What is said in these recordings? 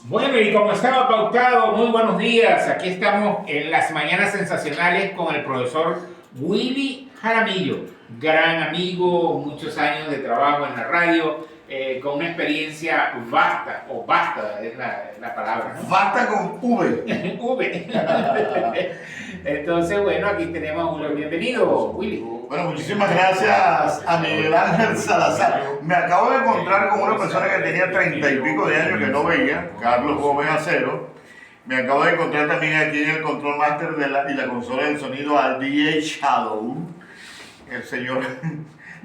Bueno, y como estaba pautado, muy buenos días. Aquí estamos en las mañanas sensacionales con el profesor Willy Jaramillo, gran amigo, muchos años de trabajo en la radio, con una experiencia vasta, o basta es la palabra, ¿no? Basta con V. V. Entonces, bueno, aquí tenemos un bienvenido, Willy. Bueno, muchísimas gracias a Miguel Ángel Salazar. Me acabo de encontrar con una persona que tenía 30 y pico de años que no veía, Carlos Gómez Acero. Me acabo de encontrar también aquí en el Control Master y la consola del sonido al DJ Shadow, el señor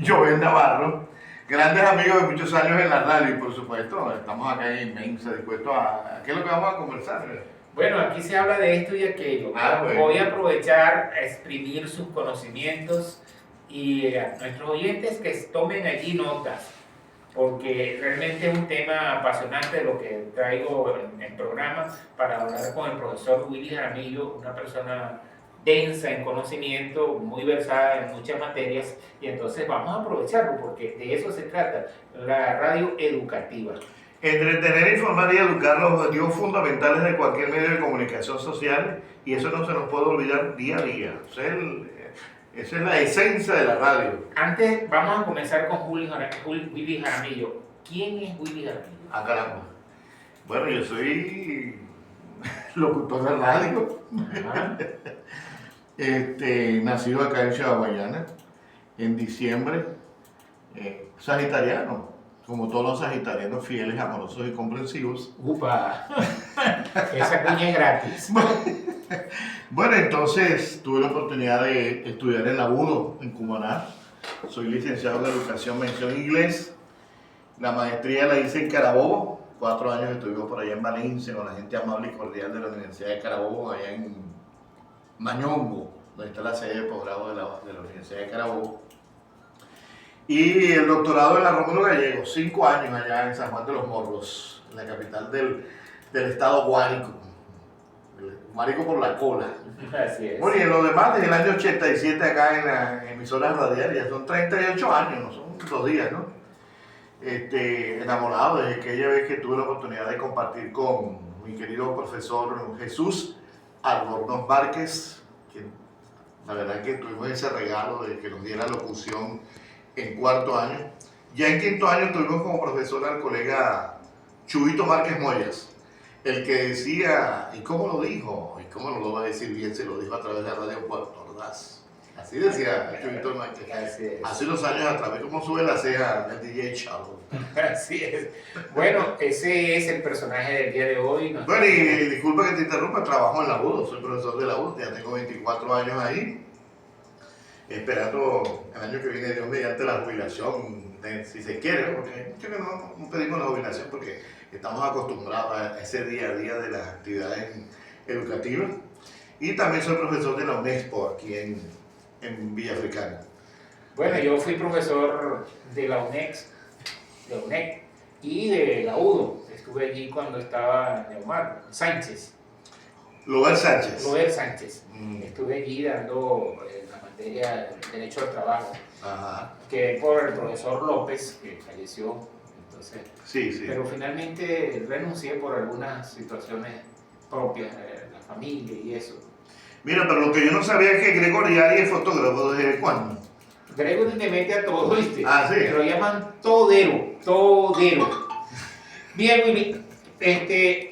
Joven Navarro. Grandes amigos de muchos años en la radio y por supuesto estamos acá en Mensa dispuestos a... ¿Qué es lo que vamos a conversar? Bueno, aquí se habla de esto y aquello. Bueno. Voy a aprovechar a exprimir sus conocimientos y a nuestros oyentes que tomen allí notas, porque realmente es un tema apasionante lo que traigo en el programa para hablar con el profesor Willy Jaramillo, una persona densa en conocimiento, muy versada en muchas materias, y entonces vamos a aprovecharlo porque de eso se trata, la radio educativa. Entretener, informar y educar los objetivos fundamentales de cualquier medio de comunicación social, y eso no se nos puede olvidar día a día. Esa es la esencia de la radio. Antes vamos a comenzar con Willy Jaramillo. ¿Quién es Willy Jaramillo? Ah, caramba. Bueno, yo soy locutor de radio. Ajá. Nacido acá en Guayana en diciembre, sagitariano, como todos los sagitarianos fieles, amorosos y comprensivos. ¡Upa! Esa cuña es gratis. Bueno, entonces tuve la oportunidad de estudiar en la UNO, en Cumaná. Soy licenciado en Educación Mención Inglés. La maestría la hice en Carabobo. 4 años estuvimos por allá en Valencia con la gente amable y cordial de la Universidad de Carabobo, allá en Mañongo, donde está la sede de posgrado de la Universidad de Carabobo. Y el doctorado en la Rómulo Gallegos, 5 años allá en San Juan de los Morros, en la capital del estado Guárico. Guárico por la cola. Así es. Bueno, y en lo demás, desde el año 87 acá en las emisoras radiales, son 38 años, no son 2 días, ¿no? Enamorado desde aquella vez que tuve la oportunidad de compartir con mi querido profesor Jesús Albornoz Márquez, que la verdad que tuvimos ese regalo de que nos diera locución en 4º año. Ya en 5º año tuvimos como profesor al colega Chubito Márquez Moyas, el que decía, ¿y cómo lo dijo? ¿Y cómo no lo va a decir bien? Se lo dijo a través de la radio Puerto Ordaz. Así decía Chubito Márquez. Hace unos años atrás, ¿ve cómo sube la ceja el DJ Chavo? Así es. Bueno, ese es el personaje del día de hoy. Bueno, y disculpa que te interrumpa, trabajo en la UDO, soy profesor de la UDO, ya tengo 24 años ahí, esperando el año que viene, Dios mediante, la jubilación, si se quiere, porque yo que no pedimos la jubilación porque estamos acostumbrados a ese día a día de las actividades educativas. Y también soy profesor de la UNEXPO aquí en Villa Africana. Bueno, yo fui profesor de la UNEC y de la UDO. Estuve allí cuando estaba Neomar Sánchez. Lober Sánchez. Lober Sánchez. Estuve allí dando la materia de Derecho al Trabajo. Ajá. Que por el profesor López, que falleció. Entonces, sí. Pero finalmente renuncié por algunas situaciones propias de la familia y eso. Mira, pero lo que yo no sabía es que Gregory Ari es fotógrafo. ¿Desde cuándo? Gregory te mete a todo, ¿viste? Ah, sí. Lo llaman todero. Bien, Willy,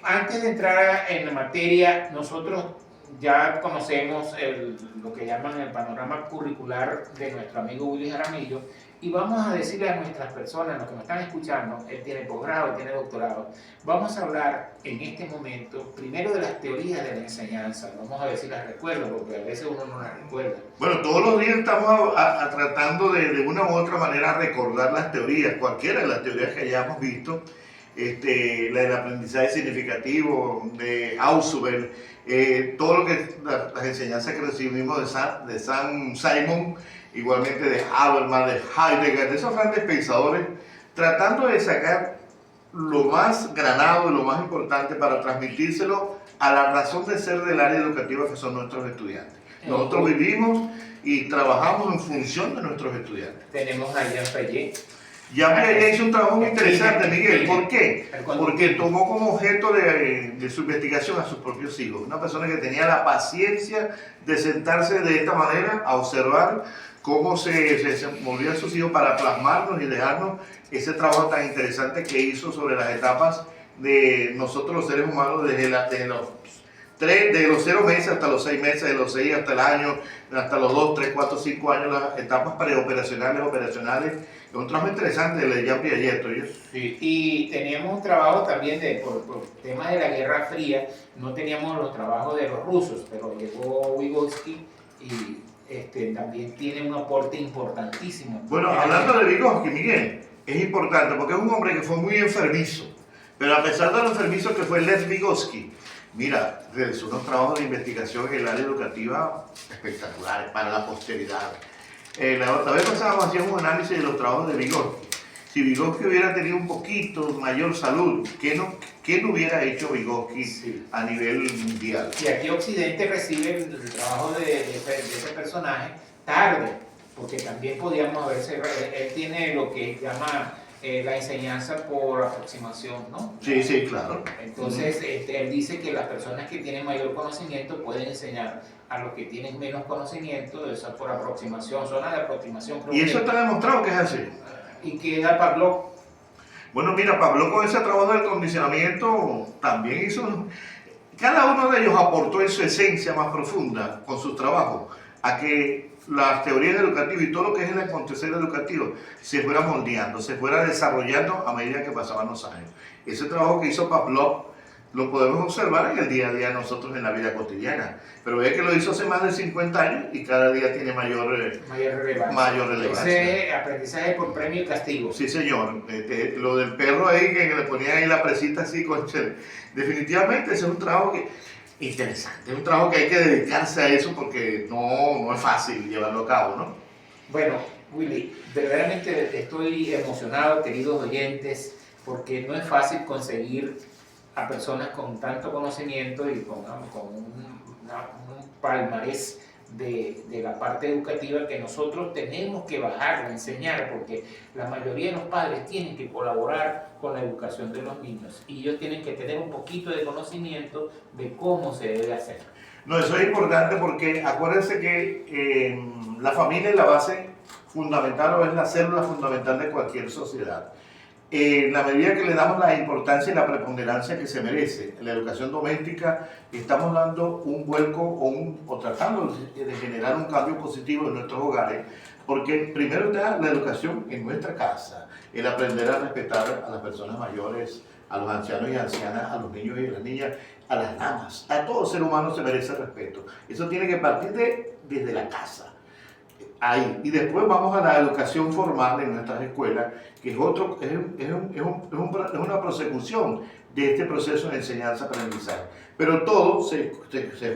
antes de entrar en la materia, nosotros ya conocemos lo que llaman el panorama curricular de nuestro amigo Willy Jaramillo, y vamos a decirle a nuestras personas, los que nos están escuchando, él tiene posgrado, él tiene doctorado, vamos a hablar en este momento primero de las teorías de la enseñanza, vamos a ver si las recuerda, porque a veces uno no las recuerda. Bueno, todos los días estamos tratando de una u otra manera recordar las teorías, cualquiera de las teorías que hayamos visto, la del aprendizaje significativo, de Ausubel, todo lo que las enseñanzas que recibimos de San Simon, igualmente de Habermas, de Heidegger, de esos grandes pensadores, tratando de sacar lo más granado y lo más importante para transmitírselo a la razón de ser del área educativa que son nuestros estudiantes. Nosotros vivimos y trabajamos en función de nuestros estudiantes. Tenemos a Jean Piaget. Ya Piaget hizo un trabajo muy interesante, Miguel. ¿Por qué? Cuando- Porque tomó como objeto de su investigación a sus propios hijos. Una persona que tenía la paciencia de sentarse de esta manera a observar cómo se movían sus hijos para plasmarnos y dejarnos ese trabajo tan interesante que hizo sobre las etapas de nosotros los seres humanos desde los 0 meses hasta los 6 meses, de los 6 hasta el año, hasta los 2, 3, 4, 5 años, las etapas preoperacionales, operacionales. Es un trabajo interesante de Jean Piaget, ¿oyes? Sí, y teníamos un trabajo también por temas de la Guerra Fría, no teníamos los trabajos de los rusos, pero llegó Vygotsky y también tiene un aporte importantísimo. Bueno, hablando de Vygotsky, Miguel, es importante porque es un hombre que fue muy enfermizo, pero a pesar de lo enfermizo que fue Lev Vygotsky, mira, realizó unos trabajos de investigación en el área educativa espectaculares para la posteridad. La vez pasada hacíamos un análisis de los trabajos de Vygotsky. Si Vygotsky hubiera tenido un poquito mayor salud, ¿qué no hubiera hecho Vygotsky Sí. a nivel mundial? Y aquí Occidente recibe el trabajo de ese personaje tarde, porque también podíamos haberse, él tiene lo que llama la enseñanza por aproximación, ¿no? Sí, sí, claro. Entonces, él dice que las personas que tienen mayor conocimiento pueden enseñar a los que tienen menos conocimiento, eso por aproximación, zona de aproximación. Creo Y que- eso está demostrado que es así. Y queda Pavlov. Bueno, mira, Pablo con ese trabajo del condicionamiento también hizo... Cada uno de ellos aportó en su esencia más profunda con sus trabajos a que las teorías educativas y todo lo que es el acontecer educativo se fuera moldeando, se fuera desarrollando a medida que pasaban los años. Ese trabajo que hizo Pavlov lo podemos observar en el día a día nosotros en la vida cotidiana, pero ve que lo hizo hace más de 50 años y cada día tiene mayor relevancia. Ese es aprendizaje por premio y castigo. Sí, señor. Lo del perro ahí, que le ponía ahí la presita así, definitivamente ese es un trabajo interesante, es un trabajo que hay que dedicarse a eso porque no es fácil llevarlo a cabo, ¿no? Bueno, Willy, verdaderamente estoy emocionado, queridos oyentes, porque no es fácil conseguir a personas con tanto conocimiento y con un palmarés de la parte educativa que nosotros tenemos que bajar, enseñar, porque la mayoría de los padres tienen que colaborar con la educación de los niños y ellos tienen que tener un poquito de conocimiento de cómo se debe hacer. No, eso es importante porque acuérdense que la familia es la base fundamental o es la célula fundamental de cualquier sociedad. En la medida que le damos la importancia y la preponderancia que se merece en la educación doméstica, estamos dando un vuelco o tratando de generar un cambio positivo en nuestros hogares, porque primero está la educación en nuestra casa, el aprender a respetar a las personas mayores, a los ancianos y ancianas, a los niños y a las niñas, a las damas, a todo ser humano se merece respeto. Eso tiene que partir desde la casa. Ahí. Y después vamos a la educación formal en nuestras escuelas, que es una prosecución de este proceso de enseñanza-aprendizaje. Pero todo se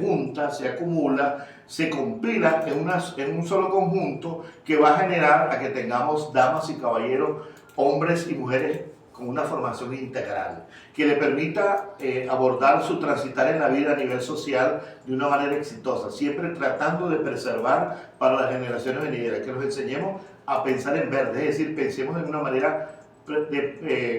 junta, se acumula, se compila en un solo conjunto que va a generar a que tengamos damas y caballeros, hombres y mujeres con una formación integral, que le permita abordar su transitar en la vida a nivel social de una manera exitosa, siempre tratando de preservar para las generaciones venideras, que los enseñemos a pensar en verde, es decir, pensemos de una manera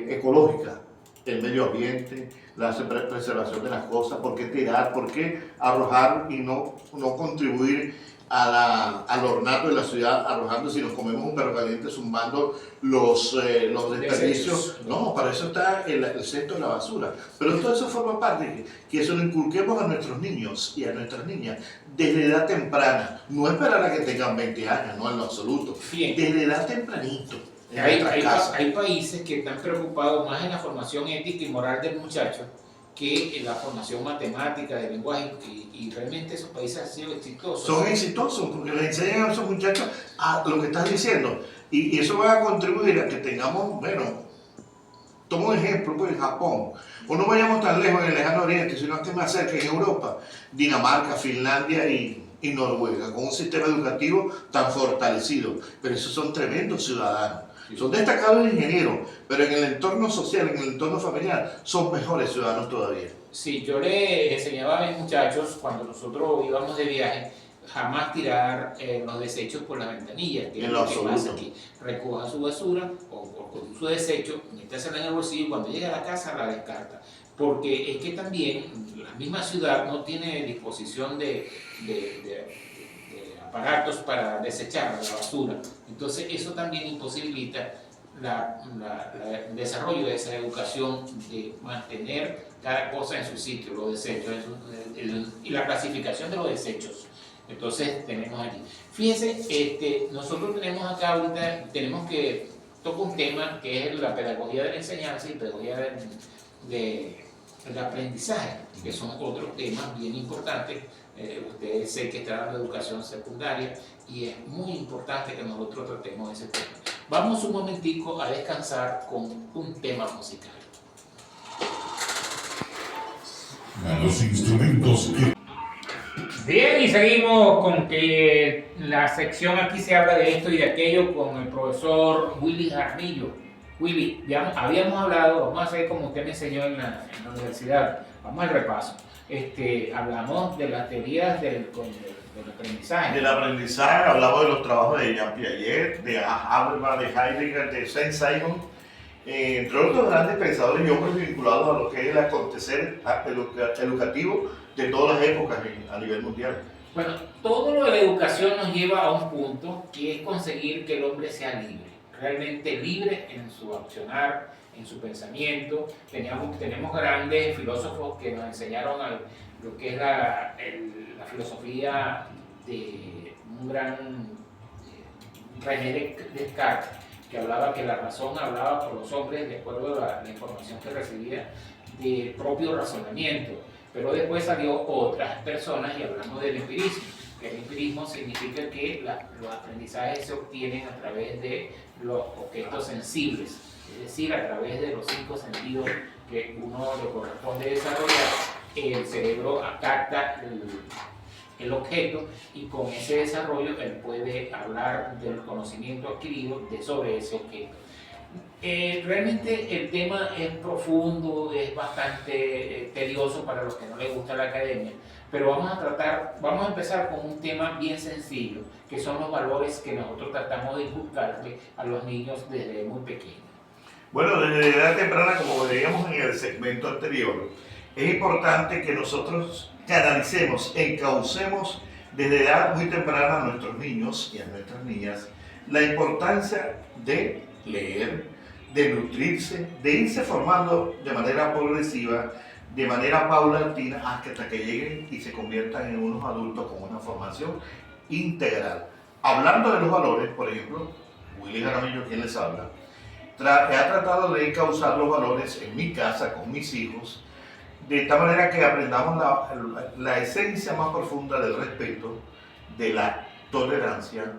ecológica, el medio ambiente, la preservación de las cosas, por qué tirar, por qué arrojar y no contribuir al ornato de la ciudad, arrojando si nos comemos un perro caliente, zumbando los desperdicios. No, para eso está el cesto de la basura. Pero todo eso forma parte, que eso lo inculquemos a nuestros niños y a nuestras niñas desde edad temprana. No esperar a que tengan 20 años, no en lo absoluto. Bien. Desde edad tempranito. Hay países que están preocupados más en la formación ética y moral del muchacho que en la formación matemática, de lenguaje, y realmente esos países han sido exitosos. Son exitosos porque les enseñan a esos muchachos a lo que estás diciendo. Y eso va a contribuir a que tengamos, bueno, tomo un ejemplo, pues en Japón, o no vayamos tan lejos en el lejano oriente, sino que más cerca en Europa, Dinamarca, Finlandia y Noruega, con un sistema educativo tan fortalecido. Pero esos son tremendos ciudadanos. Son destacados ingenieros, pero en el entorno social, en el entorno familiar, son mejores ciudadanos todavía. Sí, yo le enseñaba a mis muchachos, cuando nosotros íbamos de viaje, jamás tirar los desechos por las ventanillas, que es En lo lo que pasa absoluto. aquí. Recoja su basura o con su desecho, métasela en el bolsillo y cuando llegue a la casa la descarta. Porque es que también la misma ciudad no tiene disposición de aparatos para desechar la basura. Entonces eso también imposibilita el desarrollo de esa educación de mantener cada cosa en su sitio, los desechos y la clasificación de los desechos. Entonces tenemos allí. Fíjense, nosotros tenemos acá ahorita, toca un tema que es la pedagogía de la enseñanza y pedagogía del aprendizaje, que son otros temas bien importantes. Ustedes sé que está dando educación secundaria y es muy importante que nosotros tratemos ese tema. Vamos un momentico a descansar con un tema musical. A los instrumentos que... Bien, y seguimos con que la sección aquí se habla de esto y de aquello con el profesor Willy Jaramillo. Willy, ya habíamos hablado, vamos a hacer como usted me enseñó en la universidad, vamos al repaso. Hablamos de las teorías del aprendizaje. Del aprendizaje, hablamos de los trabajos de Jean Piaget, de Habermas, de Heidegger, de Saint-Simon, entre otros grandes pensadores y hombres vinculados a lo que es el acontecer educativo de todas las épocas a nivel mundial. Bueno, todo lo de la educación nos lleva a un punto que es conseguir que el hombre sea libre, realmente libre en su accionar, en su pensamiento. Tenemos grandes filósofos que nos enseñaron lo que es la filosofía de un gran René Descartes, que hablaba que la razón hablaba por los hombres de acuerdo a la información que recibía de propio razonamiento. Pero después salió otras personas y hablamos del empirismo. Que el empirismo significa que los aprendizajes se obtienen a través de los objetos sensibles, es decir, a través de los 5 sentidos que uno le corresponde desarrollar. El cerebro capta el objeto y con ese desarrollo él puede hablar del conocimiento adquirido sobre ese objeto. Realmente el tema es profundo, es bastante tedioso para los que no les gusta la academia, pero vamos a empezar con un tema bien sencillo, que son los valores que nosotros tratamos de inculcarle a los niños desde muy pequeños. Bueno, desde edad temprana, como veíamos en el segmento anterior, es importante que nosotros canalicemos, encaucemos desde edad muy temprana a nuestros niños y a nuestras niñas la importancia de leer, de nutrirse, de irse formando de manera progresiva, de manera paulatina, hasta que lleguen y se conviertan en unos adultos con una formación integral. Hablando de los valores, por ejemplo, Willy Jaramillo, quien les habla, ha tratado de encauzar los valores en mi casa, con mis hijos, de tal manera que aprendamos la esencia más profunda del respeto, de la tolerancia,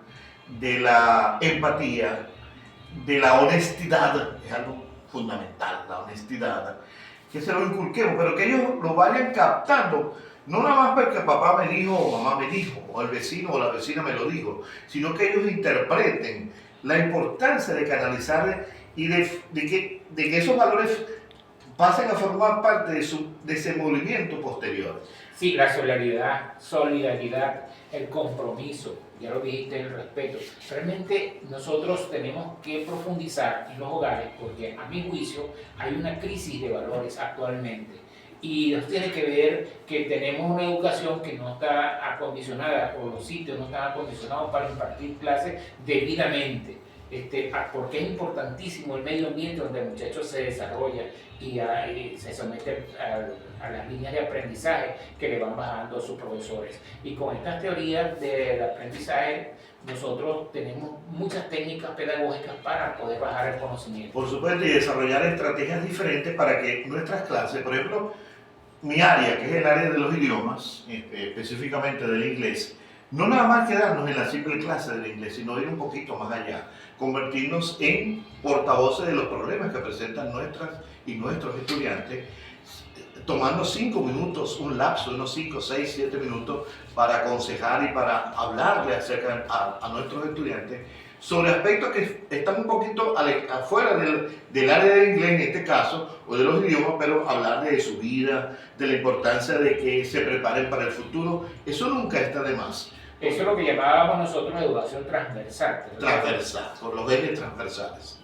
de la empatía, de la honestidad. Es algo fundamental, la honestidad, que se lo inculquemos, pero que ellos lo vayan captando, no nada más porque papá me dijo o mamá me dijo, o el vecino o la vecina me lo dijo, sino que ellos interpreten la importancia de canalizar y de que esos valores pasen a formar parte de ese movimiento posterior. Sí, la solidaridad, el compromiso, ya lo dijiste, el respeto. Realmente nosotros tenemos que profundizar en los hogares porque a mi juicio hay una crisis de valores actualmente. Y nos tiene que ver que tenemos una educación que no está acondicionada, o los sitios no están acondicionados para impartir clases debidamente. Porque es importantísimo el medio ambiente donde el muchacho se desarrolla y se somete a las líneas de aprendizaje que le van bajando sus profesores. Y con estas teorías del aprendizaje, nosotros tenemos muchas técnicas pedagógicas para poder bajar el conocimiento. Por supuesto, y desarrollar estrategias diferentes para que nuestras clases, por ejemplo, mi área, que es el área de los idiomas, específicamente del inglés, no nada más quedarnos en la simple clase del inglés, sino ir un poquito más allá, convertirnos en portavoces de los problemas que presentan nuestras y nuestros estudiantes, tomando 5 minutos, un lapso de unos 5, 6, 7 minutos para aconsejar y para hablarle acerca a nuestros estudiantes sobre aspectos que están un poquito afuera del área de inglés en este caso, o de los idiomas, pero hablar de su vida, de la importancia de que se preparen para el futuro. Eso nunca está de más. Eso es lo que llamábamos nosotros educación transversal. Transversal, por los ejes transversales.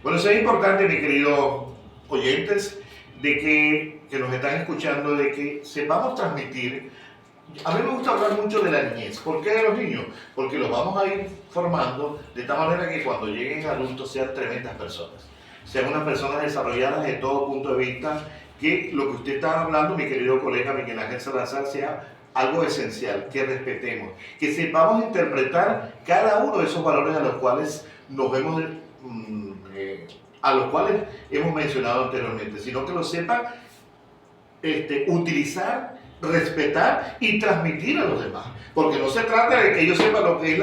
Bueno, eso es importante, mis queridos oyentes, de que nos están escuchando, de que sepamos transmitir. A mí me gusta hablar mucho de la niñez. ¿Por qué de los niños? Porque los vamos a ir formando de tal manera que cuando lleguen adultos sean tremendas personas. Sean unas personas desarrolladas de todo punto de vista, que lo que usted está hablando, mi querido colega Miguel Ángel Salazar, sea algo esencial, que respetemos, que sepamos interpretar cada uno de esos valores a los cuales nos vemos, a los cuales hemos mencionado anteriormente, sino que lo sepan utilizar, respetar y transmitir a los demás. Porque no se trata de que yo sepa lo que es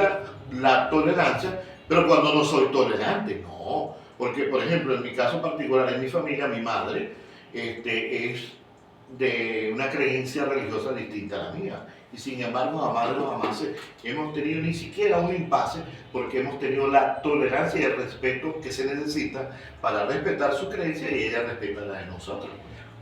la tolerancia, pero cuando no soy tolerante, no. Porque, por ejemplo, en mi caso particular, en mi familia, mi madre es de una creencia religiosa distinta a la mía. Y sin embargo, jamás hemos tenido ni siquiera un impasse, porque hemos tenido la tolerancia y el respeto que se necesita para respetar su creencia y ella respeta la de nosotros.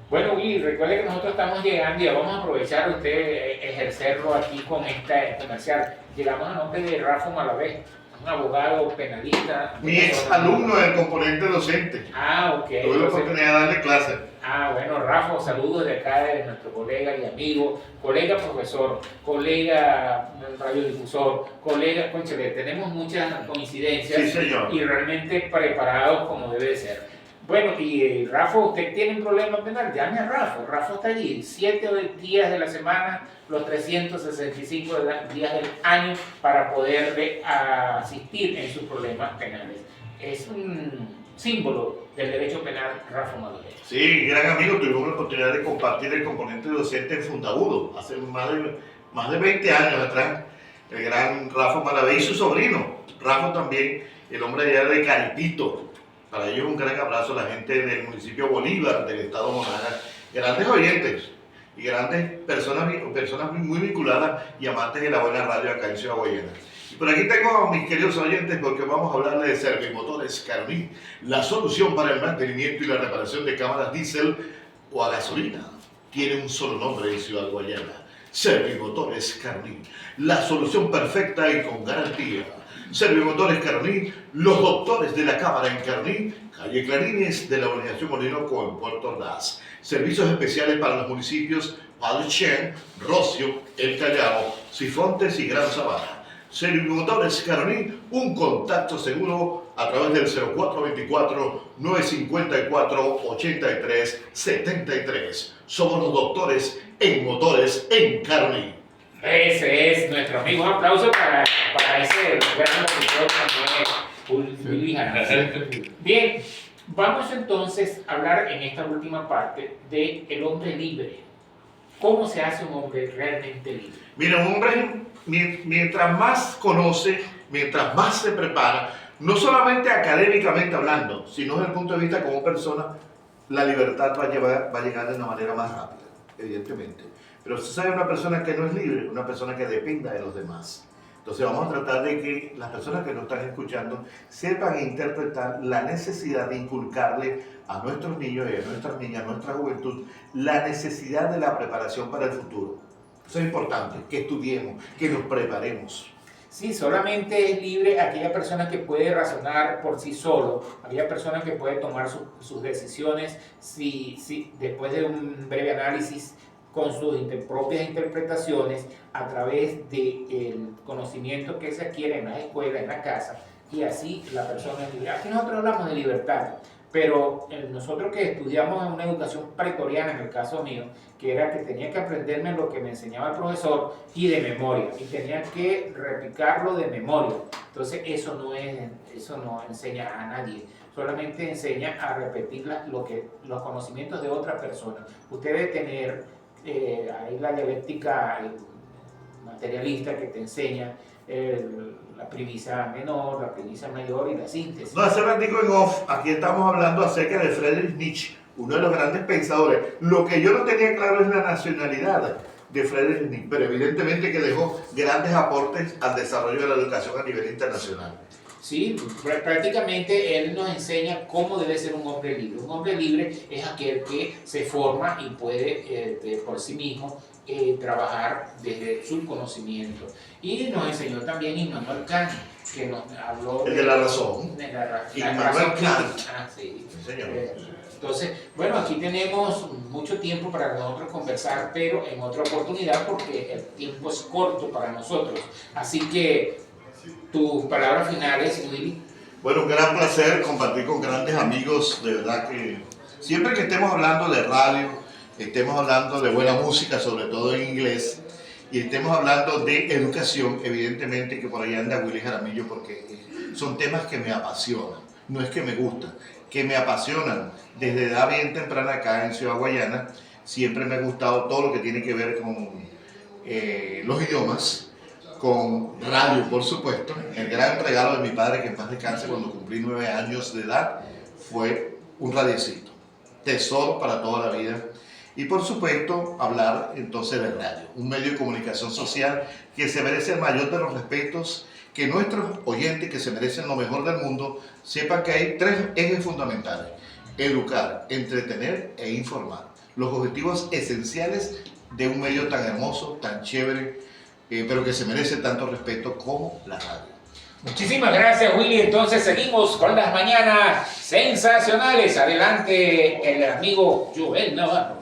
Bueno, Willy, recuerde que nosotros estamos llegando y vamos a aprovechar usted ejercerlo aquí con esta comercial. Llegamos a nombre de Rafa Malavé, un abogado penalista. Mi ex alumno del componente docente. Ah, ok. Tuve la oportunidad de darle clase. Ah, bueno, Rafa, saludos de acá de nuestro colega y amigo, colega profesor, colega radiodifusor, colega, conchale, tenemos muchas coincidencias. Sí, señor. Y realmente preparados como debe ser. Bueno, y Rafa, ¿usted tiene un problema penal? Llame a Rafa. Rafa está allí 7 días de la semana, los 365 días del año para poderle asistir en sus problemas penales. Es un símbolo del derecho penal, Rafa Malavé. Sí, gran amigo, tuvimos la oportunidad de compartir el componente docente en Fundabudo hace más de 20 años atrás. El gran Rafa Malavé y su sobrino, Rafa también, el hombre allá de Caritito. Para ellos un gran abrazo a la gente del municipio Bolívar, del estado Monagas, grandes oyentes y grandes personas muy vinculadas y amantes de la buena radio acá en Ciudad Guayana. Y por aquí tengo a mis queridos oyentes porque vamos a hablarles de Servimotores Caroní, la solución para el mantenimiento y la reparación de cámaras diésel o a gasolina. Tiene un solo nombre en Ciudad Guayana: Servimotores Caroní, la solución perfecta y con garantía. Servimotores Caroní, los doctores de la cámara en Caroní, calle Clarines de la Organización Orinoco en Puerto Ordaz. Servicios especiales para los municipios Palechén, Rocio, El Callao, Sifontes y Gran Sabana. Servimotores Caroní, un contacto seguro a través del 0424-954-8373. Somos los doctores en motores en Caroní. Ese es nuestro amigo. Un aplauso para ese gran locutor también, Willy Janazzi. Bien, vamos entonces a hablar en esta última parte del hombre libre. ¿Cómo se hace un hombre realmente libre? Mira, un hombre, mientras más conoce, mientras más se prepara, no solamente académicamente hablando, sino desde el punto de vista como persona, la libertad va a llegar de una manera más rápida, evidentemente. Pero usted sabe, una persona que no es libre, una persona que dependa de los demás. Entonces vamos a tratar de que las personas que nos están escuchando sepan interpretar la necesidad de inculcarle a nuestros niños y a nuestras niñas, a nuestra juventud, la necesidad de la preparación para el futuro. Eso es importante, que estudiemos, que nos preparemos. Sí, solamente es libre aquella persona que puede razonar por sí solo, aquella persona que puede tomar sus decisiones después de un breve análisis con sus propias interpretaciones a través del conocimiento que se adquiere en la escuela, en la casa, y así la persona es libre. Aquí nosotros hablamos de libertad, pero nosotros que estudiamos en una educación pretoriana, en el caso mío, que era que tenía que aprenderme lo que me enseñaba el profesor y de memoria, y tenía que replicarlo de memoria. Entonces eso no enseña a nadie, solamente enseña a repetir los conocimientos de otra persona. Usted debe tener ahí la dialéctica materialista que te enseña la premisa menor, la premisa mayor y la síntesis. No, hace ratico en off, aquí estamos hablando acerca de Friedrich Nietzsche, uno de los grandes pensadores. Lo que yo no tenía claro es la nacionalidad de Friedrich Nietzsche, pero evidentemente que dejó grandes aportes al desarrollo de la educación a nivel internacional. Sí, prácticamente él nos enseña cómo debe ser un hombre libre. Un hombre libre es aquel que se forma y puede por sí mismo trabajar desde su conocimiento. Y nos enseñó también Immanuel Kant, que nos habló El de la razón. de la Immanuel razón Kant. crítica. Ah, sí. Sí, señor. Entonces, bueno, aquí tenemos mucho tiempo para nosotros conversar, pero en otra oportunidad porque el tiempo es corto para nosotros. Así que tus palabras finales, Willy. Bueno, un gran placer compartir con grandes amigos, de verdad que siempre que estemos hablando de radio, estemos hablando de buena música, sobre todo en inglés, y estemos hablando de educación, evidentemente que por ahí anda Willy Jaramillo, porque son temas que me apasionan, no es que me gustan, que me apasionan. Desde edad bien temprana acá en Ciudad Guayana, siempre me ha gustado todo lo que tiene que ver con los idiomas, con radio, por supuesto. El gran regalo de mi padre, que en paz descanse, cuando cumplí 9 años de edad, fue un radiecito. Tesoro para toda la vida. Y por supuesto, hablar entonces de radio, un medio de comunicación social que se merece el mayor de los respetos, que nuestros oyentes que se merecen lo mejor del mundo sepan que hay 3 ejes fundamentales: educar, entretener e informar. Los objetivos esenciales de un medio tan hermoso, tan chévere, pero que se merece tanto respeto como la radio. Muchísimas gracias, Willy. Entonces seguimos con las mañanas sensacionales. Adelante el amigo Joel Navarro.